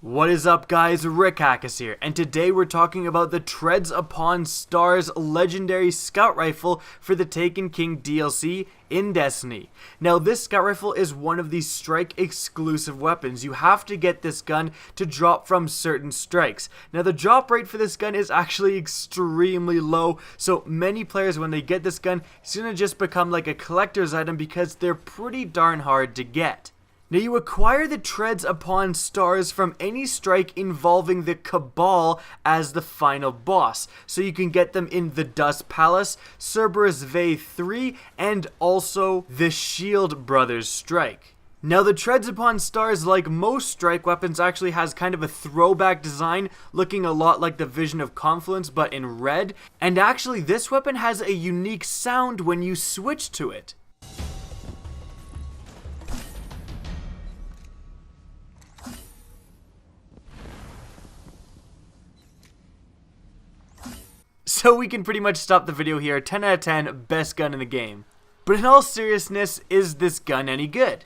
What is up, guys? Rick Hackus here, and today we're talking about the Treads Upon Stars legendary scout rifle for the Taken King DLC in Destiny. Now, this scout rifle is one of these strike exclusive weapons. You have to get this gun to drop from certain strikes. Now, the drop rate for this gun is actually extremely low, so many players, when they get this gun, it's gonna just become like a collector's item because they're pretty darn hard to get. Now, you acquire the Treads Upon Stars from any strike involving the Cabal as the final boss, so you can get them in the Dust Palace, Cerberus Vae III, and also the Shield Brothers strike. Now, the Treads Upon Stars, like most strike weapons, actually has kind of a throwback design, looking a lot like the Vision of Confluence, but in red, and actually this weapon has a unique sound when you switch to it. So we can pretty much stop the video here. 10 out of 10, best gun in the game. But in all seriousness, is this gun any good?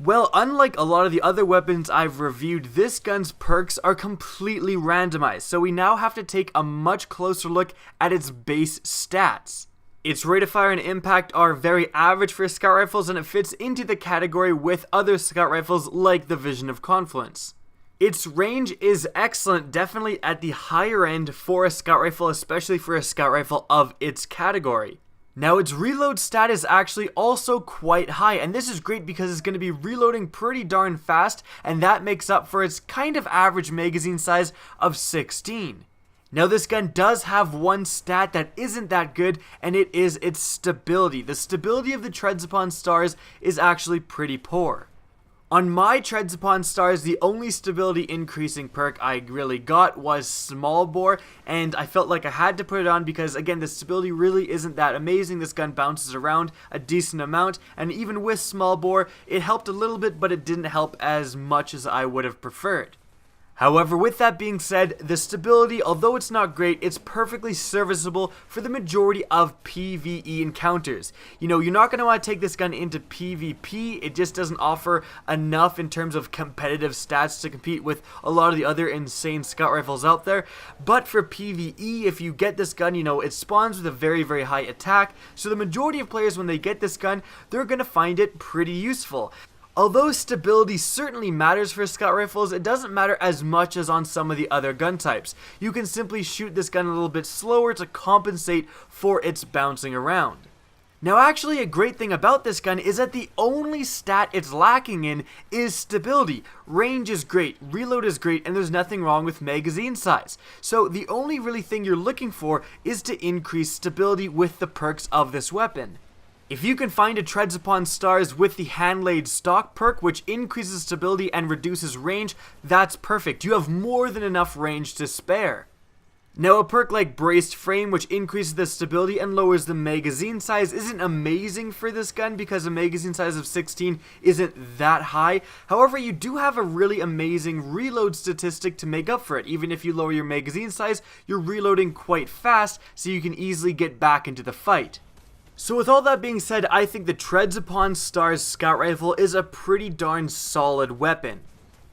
Well, unlike a lot of the other weapons I've reviewed, this gun's perks are completely randomized, so we now have to take a much closer look at its base stats. Its rate of fire and impact are very average for scout rifles, and it fits into the category with other scout rifles like the Vision of Confluence. Its range is excellent, definitely at the higher end for a scout rifle, especially for a scout rifle of its category. Now, its reload stat is actually also quite high, and this is great because it's going to be reloading pretty darn fast, and that makes up for its kind of average magazine size of 16. Now, this gun does have one stat that isn't that good, and it is its stability. The stability of the Treads Upon Stars is actually pretty poor. On my Treads Upon Stars, the only stability increasing perk I really got was Small Bore, and I felt like I had to put it on because, again, the stability really isn't that amazing. This gun bounces around a decent amount, and even with Small Bore, it helped a little bit, but it didn't help as much as I would have preferred. However, with that being said, the stability, although it's not great, it's perfectly serviceable for the majority of PvE encounters. You know, you're not going to want to take this gun into PvP, it just doesn't offer enough in terms of competitive stats to compete with a lot of the other insane scout rifles out there. But for PvE, if you get this gun, you know, it spawns with a very, very high attack, so the majority of players, when they get this gun, they're going to find it pretty useful. Although stability certainly matters for scout rifles, it doesn't matter as much as on some of the other gun types. You can simply shoot this gun a little bit slower to compensate for its bouncing around. Now, actually, a great thing about this gun is that the only stat it's lacking in is stability. Range is great, reload is great, and there's nothing wrong with magazine size. So the only really thing you're looking for is to increase stability with the perks of this weapon. If you can find a Treads Upon Stars with the Hand-Laid Stock perk, which increases stability and reduces range, that's perfect. You have more than enough range to spare. Now, a perk like Braced Frame, which increases the stability and lowers the magazine size, isn't amazing for this gun because a magazine size of 16 isn't that high. However, you do have a really amazing reload statistic to make up for it. Even if you lower your magazine size, you're reloading quite fast, so you can easily get back into the fight. So with all that being said, I think the Treads Upon Stars scout rifle is a pretty darn solid weapon.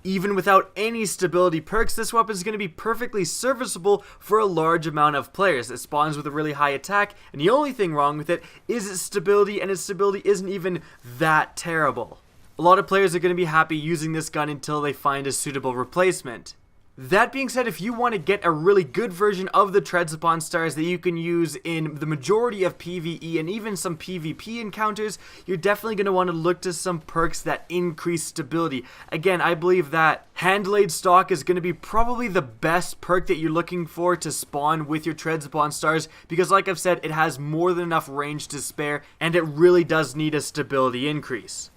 Even without any stability perks, this weapon is going to be perfectly serviceable for a large amount of players. It spawns with a really high attack, and the only thing wrong with it is its stability, and its stability isn't even that terrible. A lot of players are going to be happy using this gun until they find a suitable replacement. That being said, if you want to get a really good version of the Treads Upon Stars that you can use in the majority of PvE and even some PvP encounters, you're definitely going to want to look to some perks that increase stability. Again, I believe that Hand-Laid Stock is going to be probably the best perk that you're looking for to spawn with your Treads Upon Stars because, like I've said, it has more than enough range to spare, and it really does need a stability increase.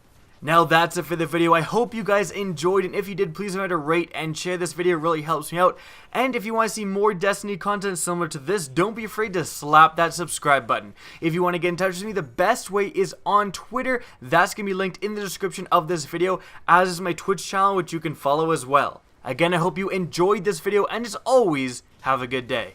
Now that's it for the video. I hope you guys enjoyed, and if you did, please remember to rate and share this video. It really helps me out. And if you want to see more Destiny content similar to this, don't be afraid to slap that subscribe button. If you want to get in touch with me, the best way is on Twitter. That's going to be linked in the description of this video, as is my Twitch channel, which you can follow as well. Again, I hope you enjoyed this video, and as always, have a good day.